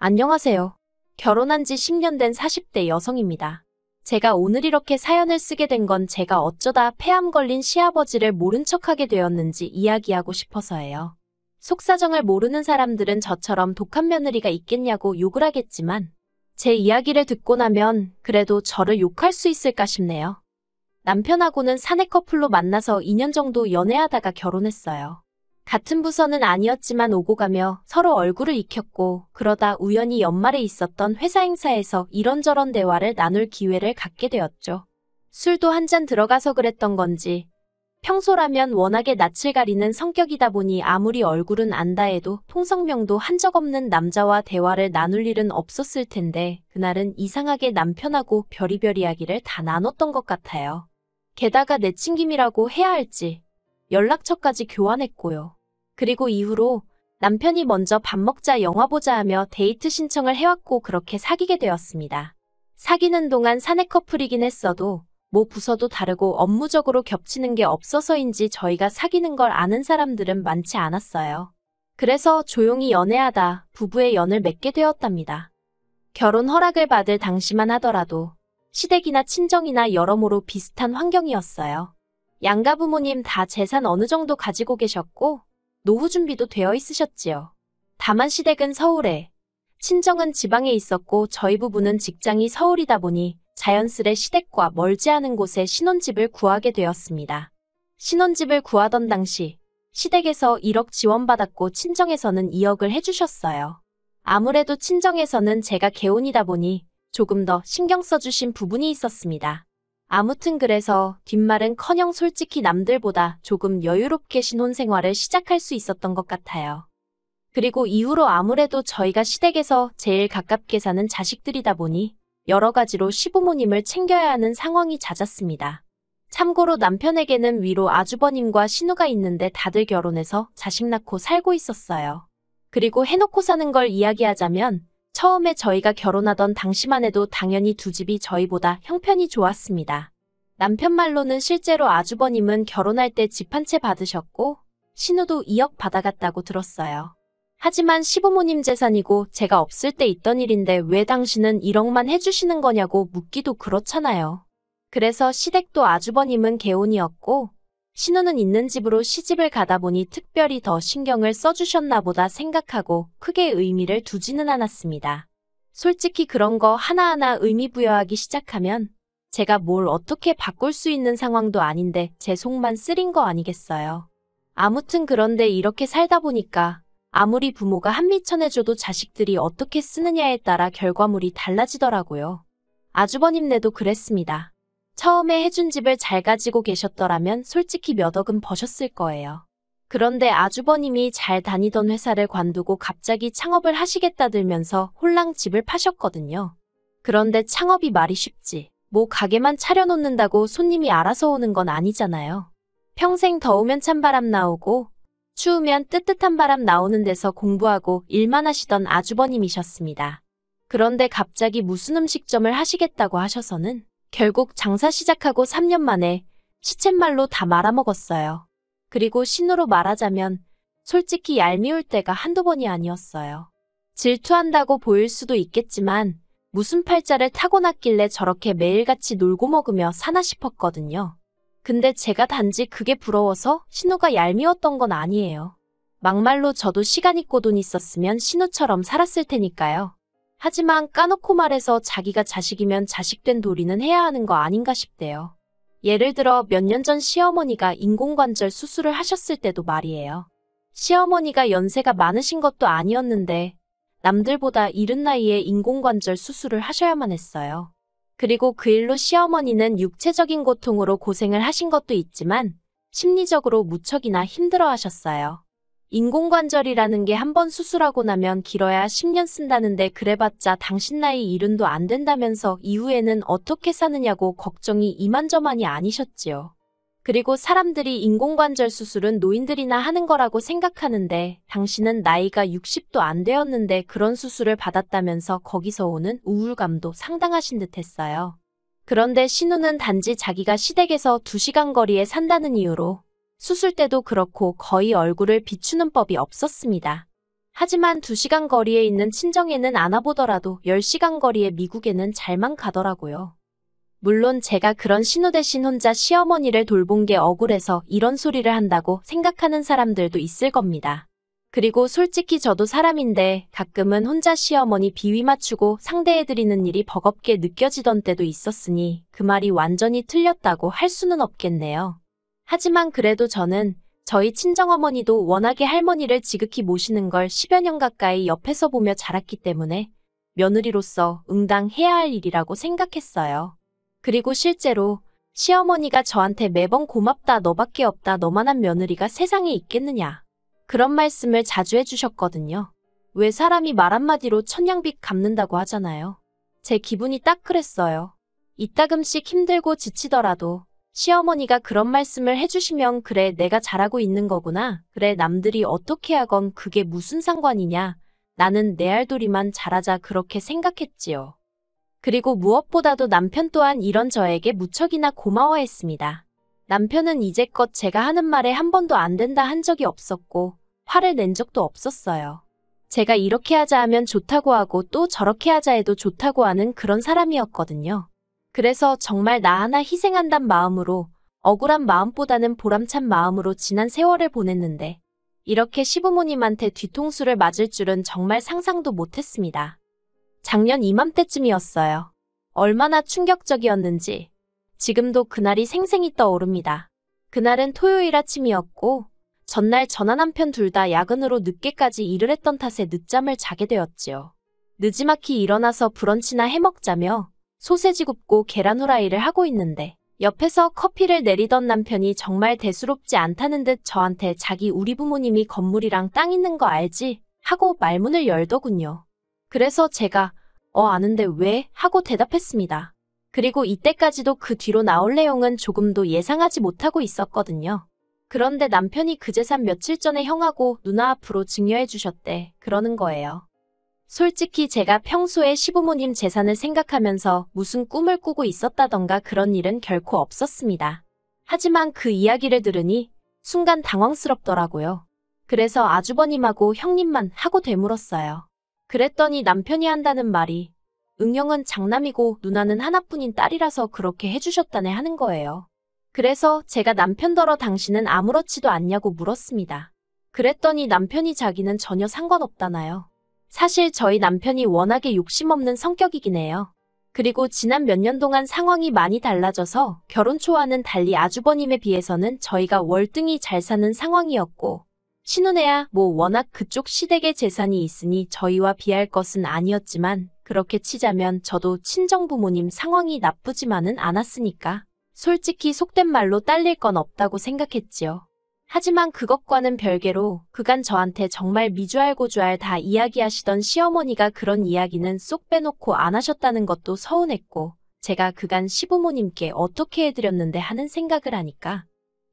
안녕하세요. 결혼한 지 10년 된 40대 여성입니다. 제가 오늘 이렇게 사연을 쓰게 된 건 제가 어쩌다 폐암 걸린 시아버지를 모른 척하게 되었는지 이야기하고 싶어서예요. 속사정을 모르는 사람들은 저처럼 독한 며느리가 있겠냐고 욕을 하겠지만 제 이야기를 듣고 나면 그래도 저를 욕할 수 있을까 싶네요. 남편하고는 사내 커플로 만나서 2년 정도 연애하다가 결혼했어요. 같은 부서는 아니었지만 오고 가며 서로 얼굴을 익혔고 그러다 우연히 연말에 있었던 회사 행사에서 이런저런 대화를 나눌 기회를 갖게 되었죠. 술도 한 잔 들어가서 그랬던 건지 평소라면 워낙에 낯을 가리는 성격이다 보니 아무리 얼굴은 안다 해도 통성명도 한 적 없는 남자와 대화를 나눌 일은 없었을 텐데 그날은 이상하게 남편하고 별의별 이야기를 다 나눴던 것 같아요. 게다가 내친김이라고 해야 할지 연락처까지 교환했고요. 그리고 이후로 남편이 먼저 밥 먹자 영화 보자 하며 데이트 신청을 해왔고 그렇게 사귀게 되었습니다. 사귀는 동안 사내 커플이긴 했어도 뭐 부서도 다르고 업무적으로 겹치는 게 없어서인지 저희가 사귀는 걸 아는 사람들은 많지 않았어요. 그래서 조용히 연애하다 부부의 연을 맺게 되었답니다. 결혼 허락을 받을 당시만 하더라도 시댁이나 친정이나 여러모로 비슷한 환경이었어요. 양가 부모님 다 재산 어느 정도 가지고 계셨고 노후 준비도 되어 있으셨지요. 다만 시댁은 서울에, 친정은 지방에 있었고 저희 부부는 직장이 서울이다 보니 자연스레 시댁과 멀지 않은 곳에 신혼집을 구하게 되었습니다. 신혼집을 구하던 당시 시댁에서 1억 지원받았고 친정에서는 2억을 해주셨어요. 아무래도 친정에서는 제가 개혼이다 보니 조금 더 신경 써주신 부분이 있었습니다. 아무튼 그래서 뒷말은커녕 솔직히 남들보다 조금 여유롭게 신혼 생활을 시작할 수 있었던 것 같아요. 그리고 이후로 아무래도 저희가 시댁에서 제일 가깝게 사는 자식들이다 보니 여러 가지로 시부모님을 챙겨야 하는 상황이 잦았습니다. 참고로 남편에게는 위로 아주버님과 신우가 있는데 다들 결혼해서 자식 낳고 살고 있었어요. 그리고 해놓고 사는 걸 이야기하자면 처음에 저희가 결혼하던 당시만 해도 당연히 두 집이 저희보다 형편이 좋았습니다. 남편 말로는 실제로 아주버님은 결혼할 때 집 한 채 받으셨고 신우도 2억 받아갔다고 들었어요. 하지만 시부모님 재산이고 제가 없을 때 있던 일인데 왜 당신은 1억만 해주시는 거냐고 묻기도 그렇잖아요. 그래서 시댁도 아주버님은 개혼이었고 신우는 있는 집으로 시집을 가다 보니 특별히 더 신경을 써주셨나 보다 생각하고 크게 의미를 두지는 않았습니다. 솔직히 그런 거 하나하나 의미 부여하기 시작하면 제가 뭘 어떻게 바꿀 수 있는 상황도 아닌데 제 속만 쓰린 거 아니겠어요. 아무튼 그런데 이렇게 살다 보니까 아무리 부모가 한미천해줘도 자식들이 어떻게 쓰느냐에 따라 결과물이 달라지더라고요. 아주버님네도 그랬습니다. 처음에 해준 집을 잘 가지고 계셨더라면 솔직히 몇 억은 버셨을 거예요. 그런데 아주버님이 잘 다니던 회사를 관두고 갑자기 창업을 하시겠다들면서 홀랑 집을 파셨거든요. 그런데 창업이 말이 쉽지. 뭐 가게만 차려놓는다고 손님이 알아서 오는 건 아니잖아요. 평생 더우면 찬바람 나오고 추우면 뜨뜻한 바람 나오는 데서 공부하고 일만 하시던 아주버님이셨습니다. 그런데 갑자기 무슨 음식점을 하시겠다고 하셔서는 결국 장사 시작하고 3년 만에 시쳇말로 다 말아먹었어요. 그리고 신우로 말하자면 솔직히 얄미울 때가 한두 번이 아니었어요. 질투한다고 보일 수도 있겠지만 무슨 팔자를 타고났길래 저렇게 매일같이 놀고 먹으며 사나 싶었거든요. 근데 제가 단지 그게 부러워서 신우가 얄미웠던 건 아니에요. 막말로 저도 시간 있고 돈 있었으면 신우처럼 살았을 테니까요. 하지만 까놓고 말해서 자기가 자식이면 자식된 도리는 해야 하는 거 아닌가 싶대요. 예를 들어 몇 년 전 시어머니가 인공관절 수술을 하셨을 때도 말이에요. 시어머니가 연세가 많으신 것도 아니었는데 남들보다 이른 나이에 인공관절 수술을 하셔야만 했어요. 그리고 그 일로 시어머니는 육체적인 고통으로 고생을 하신 것도 있지만 심리적으로 무척이나 힘들어 하셨어요. 인공관절이라는 게 한 번 수술하고 나면 길어야 10년 쓴다는데 그래봤자 당신 나이 70도 안 된다면서 이후에는 어떻게 사느냐고 걱정이 이만저만이 아니셨지요. 그리고 사람들이 인공관절 수술은 노인들이나 하는 거라고 생각하는데 당신은 나이가 60도 안 되었는데 그런 수술을 받았다면서 거기서 오는 우울감도 상당하신 듯 했어요. 그런데 신우는 단지 자기가 시댁에서 2시간 거리에 산다는 이유로 수술 때도 그렇고 거의 얼굴을 비추는 법이 없었습니다. 하지만 2시간 거리에 있는 친정에는 안 와보더라도 10시간 거리의 미국에는 잘만 가더라고요. 물론 제가 그런 신우 대신 혼자 시어머니를 돌본 게 억울해서 이런 소리를 한다고 생각하는 사람들도 있을 겁니다. 그리고 솔직히 저도 사람인데 가끔은 혼자 시어머니 비위 맞추고 상대해드리는 일이 버겁게 느껴지던 때도 있었으니 그 말이 완전히 틀렸다고 할 수는 없겠네요. 하지만 그래도 저는 저희 친정어머니도 워낙에 할머니를 지극히 모시는 걸 10여 년 가까이 옆에서 보며 자랐기 때문에 며느리로서 응당해야 할 일이라고 생각했어요. 그리고 실제로 시어머니가 저한테 매번 고맙다, 너밖에 없다, 너만한 며느리가 세상에 있겠느냐, 그런 말씀을 자주 해주셨거든요. 왜 사람이 말 한마디로 천냥빚 갚는다고 하잖아요. 제 기분이 딱 그랬어요. 이따금씩 힘들고 지치더라도 시어머니가 그런 말씀을 해주시면 그래, 내가 잘하고 있는 거구나. 그래, 남들이 어떻게 하건 그게 무슨 상관이냐. 나는 내 알도리만 잘하자, 그렇게 생각했지요. 그리고 무엇보다도 남편 또한 이런 저에게 무척이나 고마워했습니다. 남편은 이제껏 제가 하는 말에 한 번도 안 된다 한 적이 없었고 화를 낸 적도 없었어요. 제가 이렇게 하자 하면 좋다고 하고 또 저렇게 하자 해도 좋다고 하는 그런 사람이었거든요. 그래서 정말 나 하나 희생한단 마음으로, 억울한 마음보다는 보람찬 마음으로 지난 세월을 보냈는데 이렇게 시부모님한테 뒤통수를 맞을 줄은 정말 상상도 못했습니다. 작년 이맘때쯤이었어요. 얼마나 충격적이었는지 지금도 그날이 생생히 떠오릅니다. 그날은 토요일 아침이었고 전날 저나 남편 둘 다 야근으로 늦게까지 일을 했던 탓에 늦잠을 자게 되었지요. 느지막이 일어나서 브런치나 해먹자며 소세지 굽고 계란 후라이를 하고 있는데 옆에서 커피를 내리던 남편이 정말 대수롭지 않다는 듯 저한테 자기 우리 부모님이 건물이랑 땅 있는 거 알지? 하고 말문을 열더군요. 그래서 제가 아는데 왜? 하고 대답했습니다. 그리고 이때까지도 그 뒤로 나올 내용은 조금도 예상하지 못하고 있었거든요. 그런데 남편이 그 재산 며칠 전에 형하고 누나 앞으로 증여해 주셨대. 그러는 거예요. 솔직히 제가 평소에 시부모님 재산을 생각하면서 무슨 꿈을 꾸고 있었다던가 그런 일은 결코 없었습니다. 하지만 그 이야기를 들으니 순간 당황스럽더라고요. 그래서 아주버님하고 형님만 하고 되물었어요. 그랬더니 남편이 한다는 말이 응영은 장남이고 누나는 하나뿐인 딸이라서 그렇게 해주셨다네 하는 거예요. 그래서 제가 남편더러 당신은 아무렇지도 않냐고 물었습니다. 그랬더니 남편이 자기는 전혀 상관없다나요. 사실 저희 남편이 워낙에 욕심없는 성격이긴 해요. 그리고 지난 몇 년 동안 상황이 많이 달라져서 결혼 초와는 달리 아주버님에 비해서는 저희가 월등히 잘 사는 상황이었고 신혼애야 뭐 워낙 그쪽 시댁의 재산이 있으니 저희와 비할 것은 아니었지만 그렇게 치자면 저도 친정부모님 상황이 나쁘지만은 않았으니까 솔직히 속된 말로 딸릴 건 없다고 생각했지요. 하지만 그것과는 별개로 그간 저한테 정말 미주알 고주알 다 이야기하시던 시어머니가 그런 이야기는 쏙 빼놓고 안 하셨다는 것도 서운했고 제가 그간 시부모님께 어떻게 해드렸는데 하는 생각을 하니까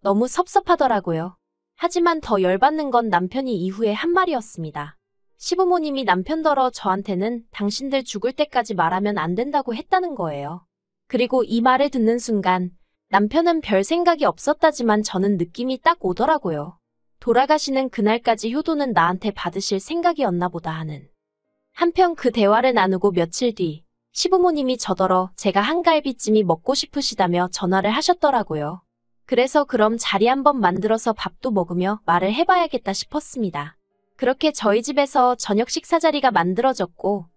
너무 섭섭하더라고요. 하지만 더 열받는 건 남편이 이후에 한 말이었습니다. 시부모님이 남편더러 저한테는 당신들 죽을 때까지 말하면 안 된다고 했다는 거예요. 그리고 이 말을 듣는 순간 남편은 별 생각이 없었다지만 저는 느낌이 딱 오더라고요. 돌아가시는 그날까지 효도는 나한테 받으실 생각이었나 보다 하는. 한편 그 대화를 나누고 며칠 뒤 시부모님이 저더러 제가 한갈비찜이 먹고 싶으시다며 전화를 하셨더라고요. 그래서 그럼 자리 한번 만들어서 밥도 먹으며 말을 해봐야겠다 싶었습니다. 그렇게 저희 집에서 저녁 식사 자리가 만들어졌고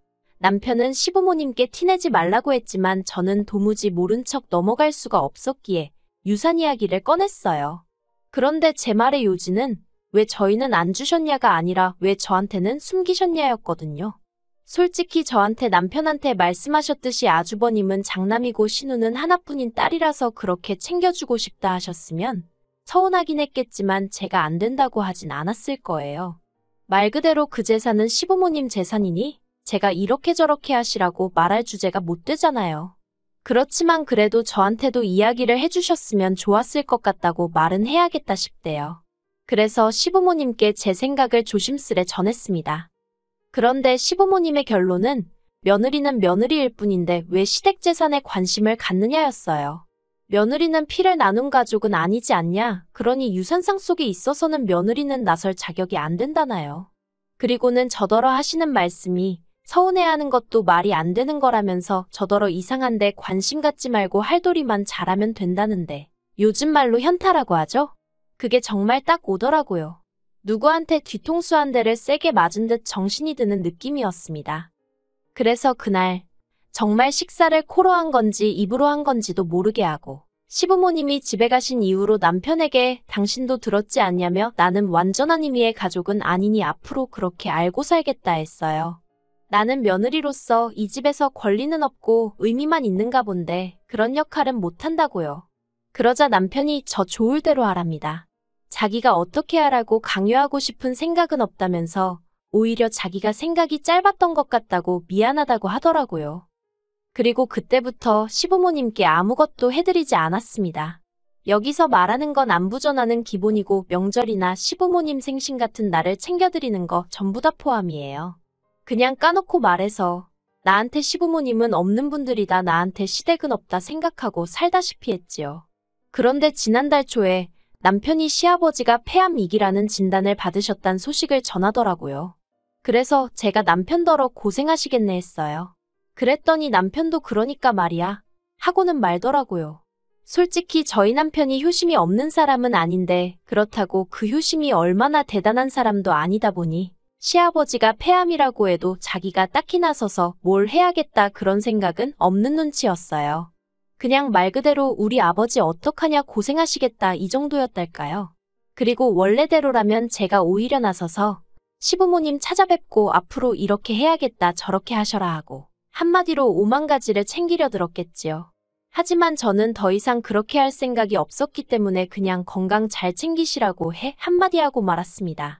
남편은 시부모님께 티내지 말라고 했지만 저는 도무지 모른 척 넘어갈 수가 없었기에 유산 이야기를 꺼냈어요. 그런데 제 말의 요지는 왜 저희는 안 주셨냐가 아니라 왜 저한테는 숨기셨냐였거든요. 솔직히 저한테 남편한테 말씀하셨듯이 아주버님은 장남이고 신우는 하나뿐인 딸이라서 그렇게 챙겨주고 싶다 하셨으면 서운하긴 했겠지만 제가 안 된다고 하진 않았을 거예요. 말 그대로 그 재산은 시부모님 재산이니 제가 이렇게 저렇게 하시라고 말할 주제가 못 되잖아요. 그렇지만 그래도 저한테도 이야기를 해주셨으면 좋았을 것 같다고 말은 해야겠다 싶대요. 그래서 시부모님께 제 생각을 조심스레 전했습니다. 그런데 시부모님의 결론은 며느리는 며느리일 뿐인데 왜 시댁 재산에 관심을 갖느냐였어요. 며느리는 피를 나눈 가족은 아니지 않냐. 그러니 유산상 속에 있어서는 며느리는 나설 자격이 안 된다나요. 그리고는 저더러 하시는 말씀이 서운해하는 것도 말이 안 되는 거라면서 저더러 이상한데 관심 갖지 말고 할도리만 잘하면 된다는데 요즘 말로 현타라고 하죠? 그게 정말 딱 오더라고요. 누구한테 뒤통수 한 대를 세게 맞은 듯 정신이 드는 느낌이었습니다. 그래서 그날 정말 식사를 코로 한 건지 입으로 한 건지도 모르게 하고 시부모님이 집에 가신 이후로 남편에게 당신도 들었지 않냐며 나는 완전한 의미의 가족은 아니니 앞으로 그렇게 알고 살겠다 했어요. 나는 며느리로서 이 집에서 권리는 없고 의미만 있는가 본데 그런 역할은 못한다고요. 그러자 남편이 저 좋을 대로 하랍니다. 자기가 어떻게 하라고 강요하고 싶은 생각은 없다면서 오히려 자기가 생각이 짧았던 것 같다고 미안하다고 하더라고요. 그리고 그때부터 시부모님께 아무것도 해드리지 않았습니다. 여기서 말하는 건 안부 전화는 기본이고 명절이나 시부모님 생신 같은 날을 챙겨드리는 거 전부 다 포함이에요. 그냥 까놓고 말해서 나한테 시부모님은 없는 분들이다 나한테 시댁은 없다 생각하고 살다시피 했지요. 그런데 지난달 초에 남편이 시아버지가 폐암2기라는 진단을 받으셨단 소식을 전하더라고요. 그래서 제가 남편더러 고생하시겠네 했어요. 그랬더니 남편도 그러니까 말이야 하고는 말더라고요. 솔직히 저희 남편이 효심이 없는 사람은 아닌데 그렇다고 그 효심이 얼마나 대단한 사람도 아니다 보니 시아버지가 폐암이라고 해도 자기가 딱히 나서서 뭘 해야겠다 그런 생각은 없는 눈치였어요. 그냥 말 그대로 우리 아버지 어떡하냐 고생하시겠다 이 정도였달까요. 그리고 원래대로라면 제가 오히려 나서서 시부모님 찾아뵙고 앞으로 이렇게 해야겠다 저렇게 하셔라 하고 한마디로 5만 가지를 챙기려 들었겠지요. 하지만 저는 더 이상 그렇게 할 생각이 없었기 때문에 그냥 건강 잘 챙기시라고 해 한마디 하고 말았습니다.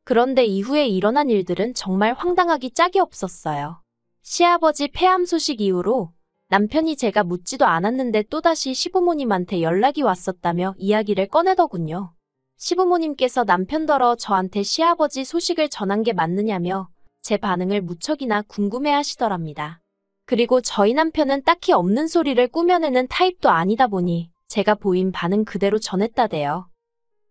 그런데 이후에 일어난 일들은 정말 황당하기 짝이 없었어요. 시아버지 폐암 소식 이후로 남편이 제가 묻지도 않았는데 또다시 시부모님한테 연락이 왔었다며 이야기를 꺼내더군요. 시부모님께서 남편더러 저한테 시아버지 소식을 전한 게 맞느냐며 제 반응을 무척이나 궁금해하시더랍니다. 그리고 저희 남편은 딱히 없는 소리를 꾸며내는 타입도 아니다 보니 제가 보인 반응 그대로 전했다대요.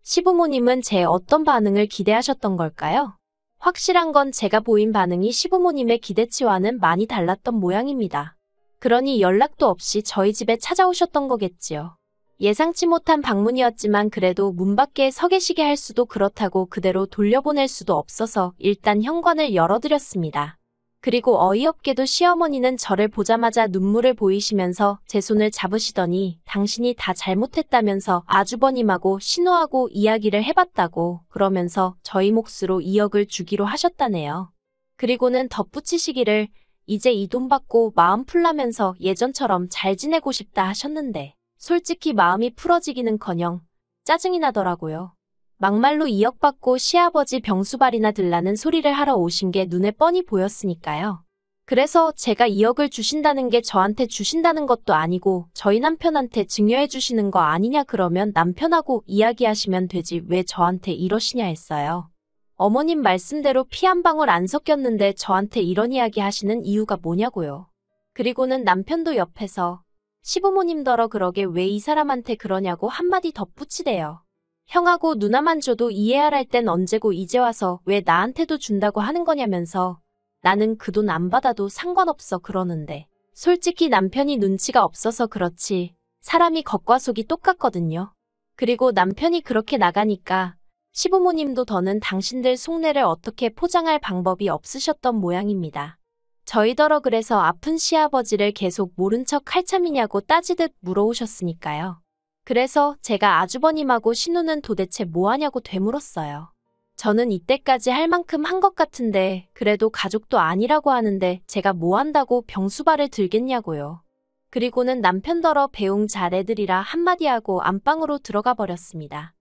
시부모님은 제 어떤 반응을 기대하셨던 걸까요? 확실한 건 제가 보인 반응이 시부모님의 기대치와는 많이 달랐던 모양입니다. 그러니 연락도 없이 저희 집에 찾아오셨던 거겠지요. 예상치 못한 방문이었지만 그래도 문 밖에 서 계시게 할 수도 그렇다고 그대로 돌려보낼 수도 없어서 일단 현관을 열어드렸습니다. 그리고 어이없게도 시어머니는 저를 보자마자 눈물을 보이시면서 제 손을 잡으시더니 당신이 다 잘못했다면서 아주버님하고 신우하고 이야기를 해봤다고 그러면서 저희 몫으로 2억을 주기로 하셨다네요. 그리고는 덧붙이시기를 이제 이 돈 받고 마음 풀라면서 예전처럼 잘 지내고 싶다 하셨는데 솔직히 마음이 풀어지기는커녕 짜증이 나더라고요. 막말로 2억 받고 시아버지 병수발이나 들라는 소리를 하러 오신 게 눈에 뻔히 보였으니까요. 그래서 제가 2억을 주신다는 게 저한테 주신다는 것도 아니고 저희 남편한테 증여해 주시는 거 아니냐 그러면 남편하고 이야기하시면 되지 왜 저한테 이러시냐 했어요. 어머님 말씀대로 피 한 방울 안 섞였는데 저한테 이런 이야기 하시는 이유가 뭐냐고요. 그리고는 남편도 옆에서 시부모님더러 그러게 왜 이 사람한테 그러냐고 한마디 덧붙이대요. 형하고 누나만 줘도 이해할 땐 언제고 이제 와서 왜 나한테도 준다고 하는 거냐면서 나는 그 돈 안 받아도 상관없어 그러는데 솔직히 남편이 눈치가 없어서 그렇지 사람이 겉과 속이 똑같거든요. 그리고 남편이 그렇게 나가니까 시부모님도 더는 당신들 속내를 어떻게 포장할 방법이 없으셨던 모양입니다. 저희더러 그래서 아픈 시아버지를 계속 모른 척 할 참이냐고 따지듯 물어오셨으니까요. 그래서 제가 아주버님하고 신우는 도대체 뭐하냐고 되물었어요. 저는 이때까지 할 만큼 한 것 같은데 그래도 가족도 아니라고 하는데 제가 뭐 한다고 병수발을 들겠냐고요. 그리고는 남편더러 배웅 잘 애들이라 한마디 하고 안방으로 들어가 버렸습니다.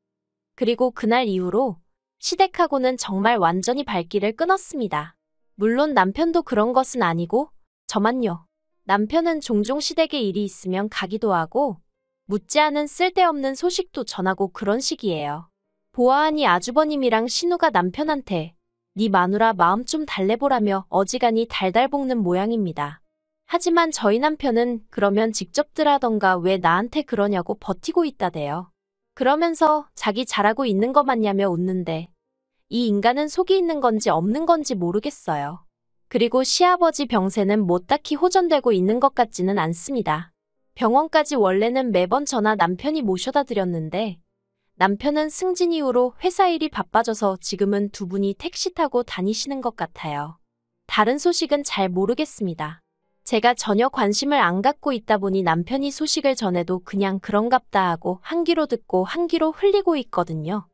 그리고 그날 이후로 시댁하고는 정말 완전히 발길을 끊었습니다. 물론 남편도 그런 것은 아니고 저만요. 남편은 종종 시댁에 일이 있으면 가기도 하고 묻지 않은 쓸데없는 소식도 전하고 그런 식이에요. 보아하니 아주버님이랑 신우가 남편한테 네 마누라 마음 좀 달래보라며 어지간히 달달 볶는 모양입니다. 하지만 저희 남편은 그러면 직접들 하던가 왜 나한테 그러냐고 버티고 있다대요. 그러면서 자기 잘하고 있는 거 맞냐며 웃는데 이 인간은 속이 있는 건지 없는 건지 모르겠어요. 그리고 시아버지 병세는 뭐 딱히 호전되고 있는 것 같지는 않습니다. 병원까지 원래는 매번 저나 남편이 모셔다 드렸는데 남편은 승진 이후로 회사 일이 바빠져서 지금은 두 분이 택시 타고 다니시는 것 같아요. 다른 소식은 잘 모르겠습니다. 제가 전혀 관심을 안 갖고 있다 보니 남편이 소식을 전해도 그냥 그런갑다 하고 한 귀로 듣고 한 귀로 흘리고 있거든요.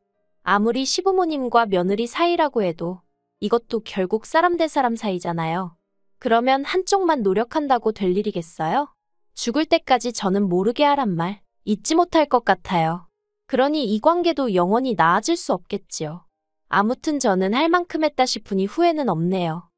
아무리 시부모님과 며느리 사이라고 해도 이것도 결국 사람 대 사람 사이잖아요. 그러면 한쪽만 노력한다고 될 일이겠어요? 죽을 때까지 저는 모르게 하란 말 잊지 못할 것 같아요. 그러니 이 관계도 영원히 나아질 수 없겠지요. 아무튼 저는 할 만큼 했다 싶으니 후회는 없네요.